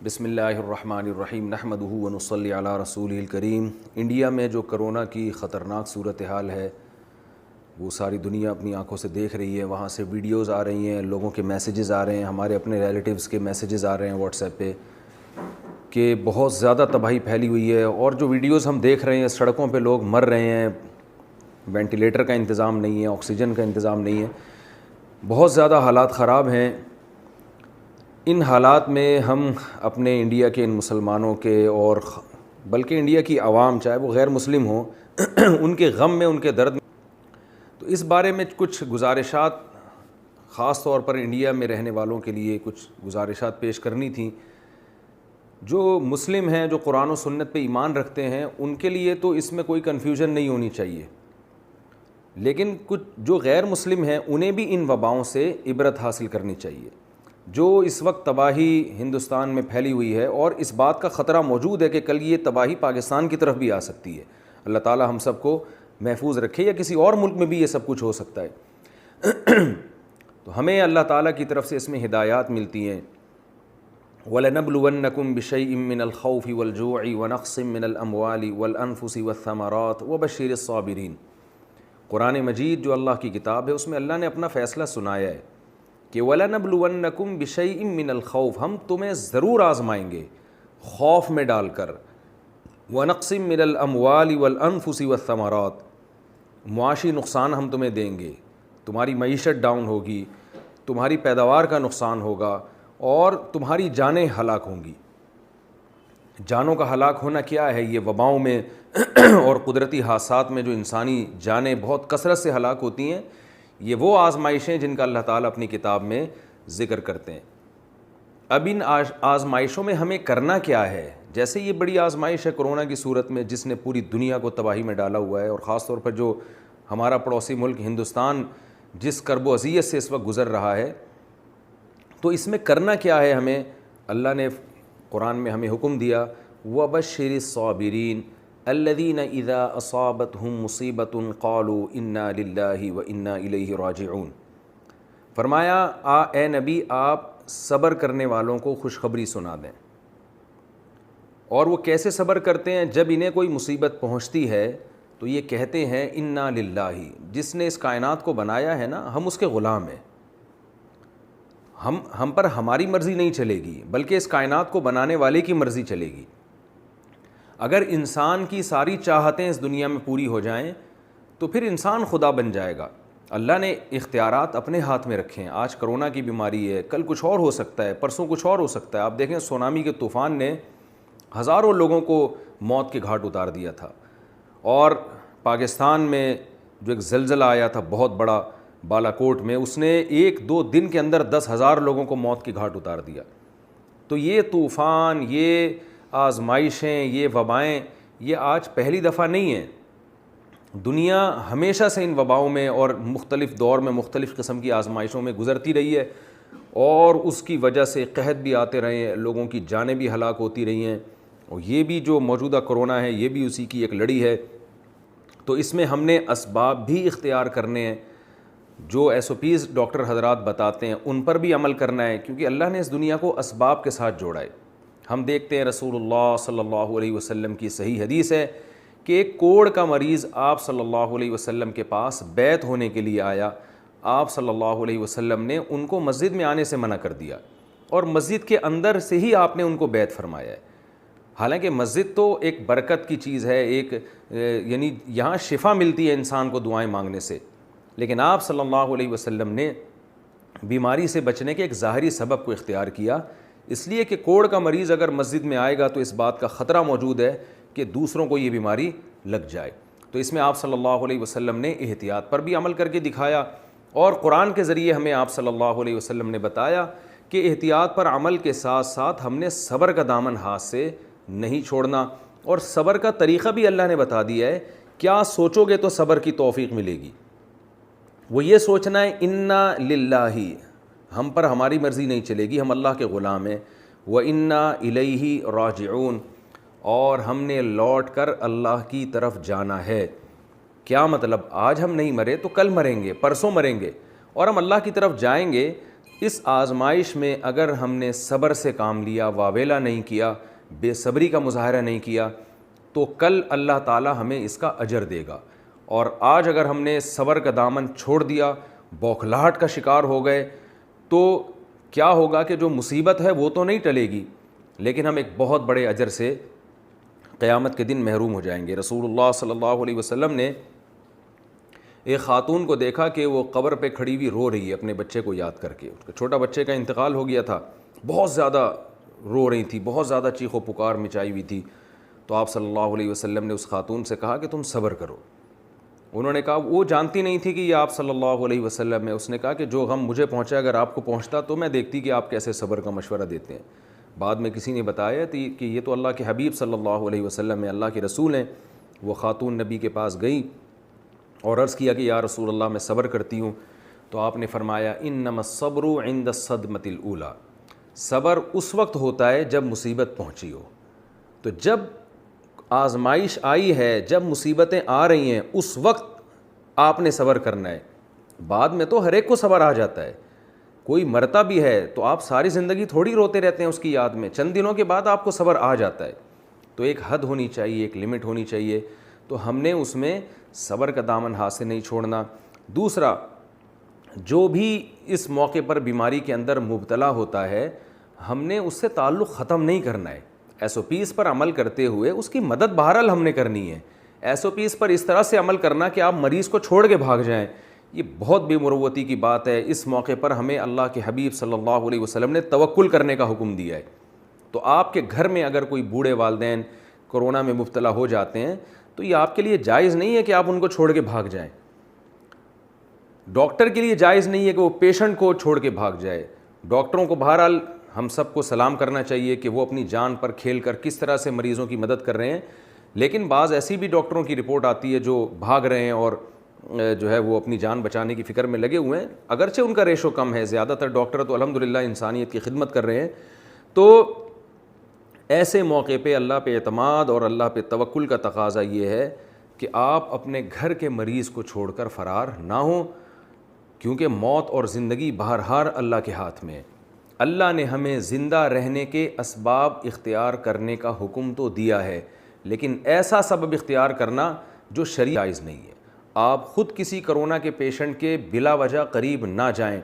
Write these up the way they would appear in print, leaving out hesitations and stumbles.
بسم اللہ الرحمن الرحیم نحمدہ ونصلی علی رسولہ الکریم۔ انڈیا میں جو کرونا کی خطرناک صورتحال ہے وہ ساری دنیا اپنی آنکھوں سے دیکھ رہی ہے۔ وہاں سے ویڈیوز آ رہی ہیں، لوگوں کے میسیجز آ رہے ہیں، ہمارے اپنے ریلیٹیوز کے میسیجز آ رہے ہیں واٹس ایپ پہ کہ بہت زیادہ تباہی پھیلی ہوئی ہے۔ اور جو ویڈیوز ہم دیکھ رہے ہیں، سڑکوں پہ لوگ مر رہے ہیں، وینٹیلیٹر کا انتظام نہیں ہے، آکسیجن کا انتظام نہیں ہے، بہت زیادہ حالات خراب ہیں۔ ان حالات میں ہم اپنے انڈیا کے ان مسلمانوں کے اور بلکہ انڈیا کی عوام، چاہے وہ غیر مسلم ہوں، ان کے غم میں، ان کے درد میں، تو اس بارے میں کچھ گزارشات خاص طور پر انڈیا میں رہنے والوں کے لیے کچھ گزارشات پیش کرنی تھیں۔ جو مسلم ہیں، جو قرآن و سنت پہ ایمان رکھتے ہیں، ان کے لیے تو اس میں کوئی کنفیوژن نہیں ہونی چاہیے، لیکن کچھ جو غیر مسلم ہیں انہیں بھی ان وباؤں سے عبرت حاصل کرنی چاہیے۔ جو اس وقت تباہی ہندوستان میں پھیلی ہوئی ہے اور اس بات کا خطرہ موجود ہے کہ کل یہ تباہی پاکستان کی طرف بھی آ سکتی ہے۔ اللہ تعالی ہم سب کو محفوظ رکھے، یا کسی اور ملک میں بھی یہ سب کچھ ہو سکتا ہے۔ تو ہمیں اللہ تعالیٰ کی طرف سے اس میں ہدایات ملتی ہیں۔ وَلَنَبْلُوَنَّكُمْ بِشَيْءٍ مِّنَ الْخَوْفِ وَالْجُوعِ وَنَقْصٍ مِّنَ الْأَمْوَالِ وَالْأَنفُسِ وَالثَّمَرَاتِ وَبَشِّرِ الصَّابِرِينَ۔ قرآن مجید جو اللہ کی کتاب ہے، اس میں اللہ نے اپنا فیصلہ سنایا ہے کہ وَلَنَبْلُوَنَّكُمْ بِشَيْءٍ مِّنَ الْخَوْفِ، ہم تمہیں ضرور آزمائیں گے خوف میں ڈال کر، وَنَقْصٍ مِّنَ الْأَمْوَالِ وَالْأَنفُسِ وَالثَّمَرَاتِ، معاشی نقصان ہم تمہیں دیں گے، تمہاری معیشت ڈاؤن ہوگی، تمہاری پیداوار کا نقصان ہوگا اور تمہاری جانیں ہلاک ہوں گی۔ جانوں کا ہلاک ہونا کیا ہے؟ یہ وباؤں میں اور قدرتی حادثات میں جو انسانی جانیں بہت کثرت سے ہلاک ہوتی ہیں، یہ وہ آزمائشیں جن کا اللہ تعالیٰ اپنی کتاب میں ذکر کرتے ہیں۔ اب ان آزمائشوں میں ہمیں کرنا کیا ہے؟ جیسے یہ بڑی آزمائش ہے کرونا کی صورت میں، جس نے پوری دنیا کو تباہی میں ڈالا ہوا ہے، اور خاص طور پر جو ہمارا پڑوسی ملک ہندوستان جس کرب و اذیت سے اس وقت گزر رہا ہے، تو اس میں کرنا کیا ہے ہمیں؟ اللہ نے قرآن میں ہمیں حکم دیا وَبَشِّرِ الصَّابِرِينَ الَّذِينَ إِذَا أَصَابَتْهُم مُّصِيبَةٌ قَالُوا إِنَّا لِلَّهِ وَإِنَّا إِلَيْهِ رَاجِعُونَ۔ فرمایا اے نبی، آپ صبر کرنے والوں کو خوشخبری سنا دیں۔ اور وہ کیسے صبر کرتے ہیں؟ جب انہیں کوئی مصیبت پہنچتی ہے تو یہ کہتے ہیں اِنَّا لِلَّهِ، جس نے اس کائنات کو بنایا ہے نا، ہم اس کے غلام ہیں، ہم پر ہماری مرضی نہیں چلے گی، بلکہ اس کائنات کو بنانے والے کی مرضی چلے گی۔ اگر انسان کی ساری چاہتیں اس دنیا میں پوری ہو جائیں تو پھر انسان خدا بن جائے گا۔ اللہ نے اختیارات اپنے ہاتھ میں رکھے ہیں۔ آج کرونا کی بیماری ہے، کل کچھ اور ہو سکتا ہے، پرسوں کچھ اور ہو سکتا ہے۔ آپ دیکھیں سونامی کے طوفان نے ہزاروں لوگوں کو موت کے گھاٹ اتار دیا تھا، اور پاکستان میں جو ایک زلزلہ آیا تھا بہت بڑا بالاکوٹ میں، اس نے 1-2 دن کے اندر 10,000 لوگوں کو موت کے گھاٹ اتار دیا۔ تو یہ طوفان، یہ آزمائشیں، یہ وبائیں، یہ آج پہلی دفعہ نہیں ہیں۔ دنیا ہمیشہ سے ان وباؤں میں اور مختلف دور میں مختلف قسم کی آزمائشوں میں گزرتی رہی ہے، اور اس کی وجہ سے قحط بھی آتے رہے ہیں، لوگوں کی جانیں بھی ہلاک ہوتی رہی ہیں، اور یہ بھی جو موجودہ کرونا ہے یہ بھی اسی کی ایک لڑی ہے۔ تو اس میں ہم نے اسباب بھی اختیار کرنے ہیں، جو SOPs ڈاکٹر حضرات بتاتے ہیں ان پر بھی عمل کرنا ہے، کیونکہ اللہ نے اس دنیا کو اسباب کے ساتھ جوڑا ہے۔ ہم دیکھتے ہیں رسول اللہ صلی اللہ علیہ وسلم کی صحیح حدیث ہے کہ ایک کوڑ کا مریض آپ صلی اللہ علیہ وسلم کے پاس بیعت ہونے کے لیے آیا۔ آپ صلی اللہ علیہ وسلم نے ان کو مسجد میں آنے سے منع کر دیا، اور مسجد کے اندر سے ہی آپ نے ان کو بیعت فرمایا ہے۔ حالانکہ مسجد تو ایک برکت کی چیز ہے، یعنی یہاں شفا ملتی ہے انسان کو دعائیں مانگنے سے، لیکن آپ صلی اللہ علیہ وسلم نے بیماری سے بچنے کے ایک ظاہری سبب کو اختیار کیا، اس لیے کہ کوڑ کا مریض اگر مسجد میں آئے گا تو اس بات کا خطرہ موجود ہے کہ دوسروں کو یہ بیماری لگ جائے۔ تو اس میں آپ صلی اللہ علیہ وسلم نے احتیاط پر بھی عمل کر کے دکھایا، اور قرآن کے ذریعے ہمیں آپ صلی اللہ علیہ وسلم نے بتایا کہ احتیاط پر عمل کے ساتھ ساتھ ہم نے صبر کا دامن ہاتھ سے نہیں چھوڑنا، اور صبر کا طریقہ بھی اللہ نے بتا دیا ہے۔ کیا سوچو گے تو صبر کی توفیق ملے گی؟ وہ یہ سوچنا ہے اِنَّا لِلَّهِ، ہم پر ہماری مرضی نہیں چلے گی، ہم اللہ کے غلام ہیں، وَإِنَّا إِلَيْهِ رَاجِعُونَ، اور ہم نے لوٹ کر اللہ کی طرف جانا ہے۔ کیا مطلب؟ آج ہم نہیں مرے تو کل مریں گے، پرسوں مریں گے، اور ہم اللہ کی طرف جائیں گے اس آزمائش میں اگر ہم نے صبر سے کام لیا، واویلا نہیں کیا، بے صبری کا مظاہرہ نہیں کیا، تو کل اللہ تعالی ہمیں اس کا اجر دے گا۔ اور آج اگر ہم نے صبر کا دامن چھوڑ دیا، بوکھلاہٹ کا شکار ہو گئے، تو کیا ہوگا کہ جو مصیبت ہے وہ تو نہیں ٹلے گی، لیکن ہم ایک بہت بڑے اجر سے قیامت کے دن محروم ہو جائیں گے۔ رسول اللہ صلی اللہ علیہ وسلم نے ایک خاتون کو دیکھا کہ وہ قبر پہ کھڑی ہوئی رو رہی ہے اپنے بچے کو یاد کر کے، اس کے چھوٹا بچے کا انتقال ہو گیا تھا، بہت زیادہ رو رہی تھی، بہت زیادہ چیخ و پکار مچائی ہوئی تھی۔ تو آپ صلی اللہ علیہ وسلم نے اس خاتون سے کہا کہ تم صبر کرو۔ انہوں نے کہا، وہ جانتی نہیں تھی کہ یہ آپ صلی اللہ علیہ وسلم ہے، اس نے کہا کہ جو غم مجھے پہنچا اگر آپ کو پہنچتا تو میں دیکھتی کہ آپ کیسے صبر کا مشورہ دیتے ہیں۔ بعد میں کسی نے بتایا کہ یہ تو اللہ کے حبیب صلی اللہ علیہ وسلم ہے، اللہ کے رسول ہیں۔ وہ خاتون نبی کے پاس گئی اور عرض کیا کہ یا رسول اللہ میں صبر کرتی ہوں۔ تو آپ نے فرمایا انما الصبر عند الصدمۃ الاولی، صبر اس وقت ہوتا ہے جب مصیبت پہنچی ہو۔ تو جب آزمائش آئی ہے، جب مصیبتیں آ رہی ہیں، اس وقت آپ نے صبر کرنا ہے۔ بعد میں تو ہر ایک کو صبر آ جاتا ہے، کوئی مرتا بھی ہے تو آپ ساری زندگی تھوڑی روتے رہتے ہیں اس کی یاد میں، چند دنوں کے بعد آپ کو صبر آ جاتا ہے۔ تو ایک حد ہونی چاہیے، ایک لمٹ ہونی چاہیے، تو ہم نے اس میں صبر کا دامن ہاتھ سے نہیں چھوڑنا۔ دوسرا، جو بھی اس موقع پر بیماری کے اندر مبتلا ہوتا ہے، ہم نے اس سے تعلق ختم نہیں کرنا ہے۔ ایس او پیز پر عمل کرتے ہوئے اس کی مدد بہرحال ہم نے کرنی ہے۔ ایس او پیز پر اس طرح سے عمل کرنا کہ آپ مریض کو چھوڑ کے بھاگ جائیں، یہ بہت بے مروتی کی بات ہے۔ اس موقع پر ہمیں اللہ کے حبیب صلی اللہ علیہ وسلم نے توکل کرنے کا حکم دیا ہے۔ تو آپ کے گھر میں اگر کوئی بوڑھے والدین کورونا میں مبتلا ہو جاتے ہیں تو یہ آپ کے لیے جائز نہیں ہے کہ آپ ان کو چھوڑ کے بھاگ جائیں۔ ڈاکٹر کے لیے جائز نہیں ہے کہ وہ پیشنٹ کو چھوڑ کے بھاگ جائے۔ ڈاکٹروں کو بہرحال ہم سب کو سلام کرنا چاہیے کہ وہ اپنی جان پر کھیل کر کس طرح سے مریضوں کی مدد کر رہے ہیں، لیکن بعض ایسی بھی ڈاکٹروں کی رپورٹ آتی ہے جو بھاگ رہے ہیں اور جو ہے وہ اپنی جان بچانے کی فکر میں لگے ہوئے ہیں، اگرچہ ان کا ریشو کم ہے، زیادہ تر ڈاکٹر تو الحمدللہ انسانیت کی خدمت کر رہے ہیں۔ تو ایسے موقع پہ اللہ پہ اعتماد اور اللہ پہ توکل کا تقاضا یہ ہے کہ آپ اپنے گھر کے مریض کو چھوڑ کر فرار نہ ہوں، کیونکہ موت اور زندگی بہرحال اللہ کے ہاتھ میں ہے۔ اللہ نے ہمیں زندہ رہنے کے اسباب اختیار کرنے کا حکم تو دیا ہے، لیکن ایسا سبب اختیار کرنا جو شرعی جائز نہیں ہے۔ آپ خود کسی کرونا کے پیشنٹ کے بلا وجہ قریب نہ جائیں،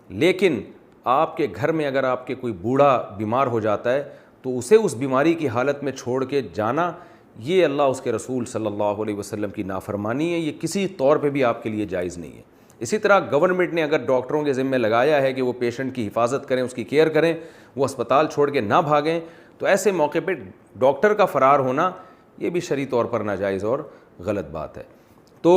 لیکن آپ کے گھر میں اگر آپ کے کوئی بوڑھا بیمار ہو جاتا ہے تو اسے اس بیماری کی حالت میں چھوڑ کے جانا، یہ اللہ اس کے رسول صلی اللہ علیہ وسلم کی نافرمانی ہے، یہ کسی طور پہ بھی آپ کے لیے جائز نہیں ہے۔ اسی طرح گورنمنٹ نے اگر ڈاکٹروں کے ذمہ لگایا ہے کہ وہ پیشنٹ کی حفاظت کریں، اس کی کیئر کریں، وہ اسپتال چھوڑ کے نہ بھاگیں، تو ایسے موقع پہ ڈاکٹر کا فرار ہونا یہ بھی شرعی طور پر ناجائز اور غلط بات ہے۔ تو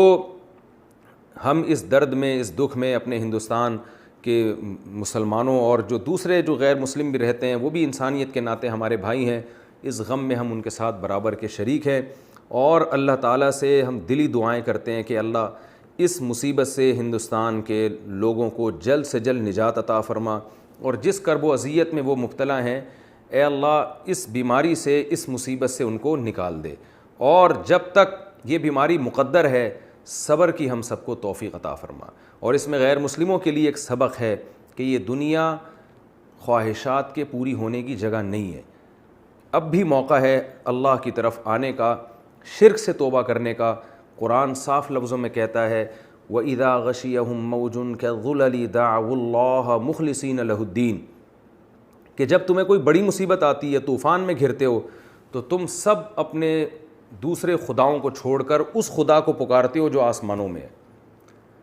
ہم اس درد میں، اس دکھ میں اپنے ہندوستان کہ مسلمانوں اور جو دوسرے جو غیر مسلم بھی رہتے ہیں وہ بھی انسانیت کے ناطے ہمارے بھائی ہیں، اس غم میں ہم ان کے ساتھ برابر کے شریک ہیں، اور اللہ تعالیٰ سے ہم دلی دعائیں کرتے ہیں کہ اللہ اس مصیبت سے ہندوستان کے لوگوں کو جلد سے جلد نجات عطا فرما، اور جس کرب و اذیت میں وہ مبتلا ہیں اے اللہ اس بیماری سے، اس مصیبت سے ان کو نکال دے، اور جب تک یہ بیماری مقدر ہے صبر کی ہم سب کو توفیق عطا فرما۔ اور اس میں غیر مسلموں کے لیے ایک سبق ہے کہ یہ دنیا خواہشات کے پوری ہونے کی جگہ نہیں ہے، اب بھی موقع ہے اللہ کی طرف آنے کا، شرک سے توبہ کرنے کا۔ قرآن صاف لفظوں میں کہتا ہے وَإِذَا غَشِيَهُم مَّوْجٌ كَالظُّلَلِ دَعَوُا اللَّهَ مُخْلِصِينَ لَهُ الدِّينَ، کہ جب تمہیں کوئی بڑی مصیبت آتی ہے، طوفان میں گھرتے ہو، تو تم سب اپنے دوسرے خداؤں کو چھوڑ کر اس خدا کو پکارتے ہو جو آسمانوں میں ہے،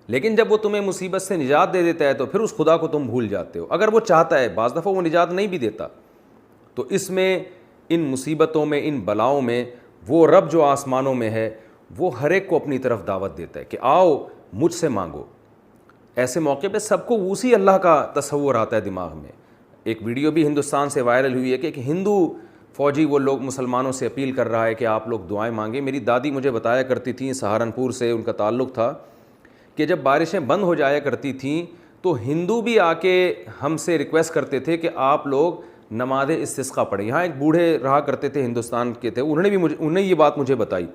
لیکن جب وہ تمہیں مصیبت سے نجات دے دیتا ہے تو پھر اس خدا کو تم بھول جاتے ہو، اگر وہ چاہتا ہے، بعض دفعہ وہ نجات نہیں بھی دیتا۔ تو اس میں، ان مصیبتوں میں، ان بلاؤں میں، وہ رب جو آسمانوں میں ہے وہ ہر ایک کو اپنی طرف دعوت دیتا ہے کہ آؤ مجھ سے مانگو۔ ایسے موقع پہ سب کو اسی اللہ کا تصور آتا ہے دماغ میں۔ ایک ویڈیو بھی ہندوستان سے وائرل ہوئی ہے کہ ایک ہندو فوجی وہ لوگ مسلمانوں سے اپیل کر رہا ہے کہ آپ لوگ دعائیں مانگیں۔ میری دادی مجھے بتایا کرتی تھیں، سہارنپور سے ان کا تعلق تھا، کہ جب بارشیں بند ہو جایا کرتی تھیں تو ہندو بھی آ کے ہم سے ریکویسٹ کرتے تھے کہ آپ لوگ نماز استسقاء پڑھیں۔ یہاں ایک بوڑھے رہا کرتے تھے ہندوستان کے تھے، انہوں نے یہ بات مجھے بتائی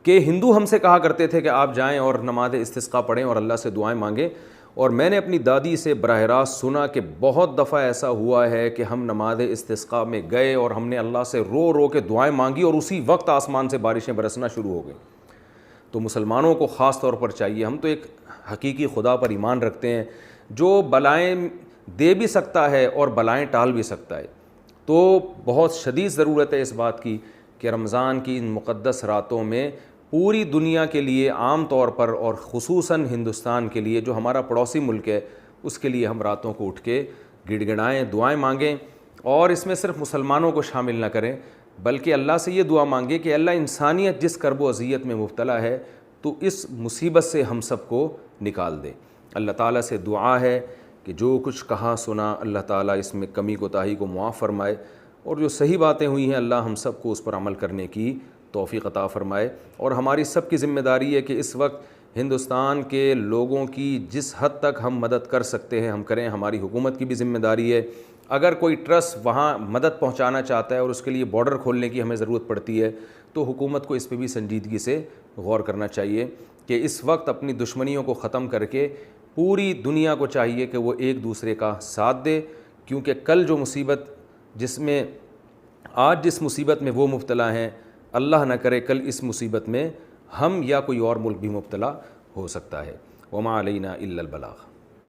کہ ہندو ہم سے کہا کرتے تھے کہ آپ جائیں اور نماز استسقاء پڑھیں اور اللہ سے دعائیں مانگیں، اور میں نے اپنی دادی سے براہ راست سنا کہ بہت دفعہ ایسا ہوا ہے کہ ہم نماز استسقاء میں گئے اور ہم نے اللہ سے رو رو کے دعائیں مانگی اور اسی وقت آسمان سے بارشیں برسنا شروع ہو گئیں۔ تو مسلمانوں کو خاص طور پر چاہیے، ہم تو ایک حقیقی خدا پر ایمان رکھتے ہیں جو بلائیں دے بھی سکتا ہے اور بلائیں ٹال بھی سکتا ہے، تو بہت شدید ضرورت ہے اس بات کی کہ رمضان کی ان مقدس راتوں میں پوری دنیا کے لیے عام طور پر اور خصوصاً ہندوستان کے لیے جو ہمارا پڑوسی ملک ہے اس کے لیے ہم راتوں کو اٹھ کے گڑ گڑائیں، دعائیں مانگیں، اور اس میں صرف مسلمانوں کو شامل نہ کریں بلکہ اللہ سے یہ دعا مانگیں کہ اللہ انسانیت جس کرب و اذیت میں مبتلا ہے تو اس مصیبت سے ہم سب کو نکال دے۔ اللہ تعالیٰ سے دعا ہے کہ جو کچھ کہا سنا اللہ تعالیٰ اس میں کمی کوتاہی کو معاف فرمائے، اور جو صحیح باتیں ہوئی ہیں اللہ ہم سب کو اس پر عمل کرنے کی توفیق عطا فرمائے۔ اور ہماری سب کی ذمہ داری ہے کہ اس وقت ہندوستان کے لوگوں کی جس حد تک ہم مدد کر سکتے ہیں ہم کریں۔ ہماری حکومت کی بھی ذمہ داری ہے، اگر کوئی ٹرسٹ وہاں مدد پہنچانا چاہتا ہے اور اس کے لیے بارڈر کھولنے کی ہمیں ضرورت پڑتی ہے تو حکومت کو اس پہ بھی سنجیدگی سے غور کرنا چاہیے کہ اس وقت اپنی دشمنیوں کو ختم کر کے پوری دنیا کو چاہیے کہ وہ ایک دوسرے کا ساتھ دے، کیونکہ کل جو مصیبت آج جس مصیبت میں وہ مبتلا ہیں، اللہ نہ کرے کل اس مصیبت میں ہم یا کوئی اور ملک بھی مبتلا ہو سکتا ہے۔ وما علینا الا البلاغ۔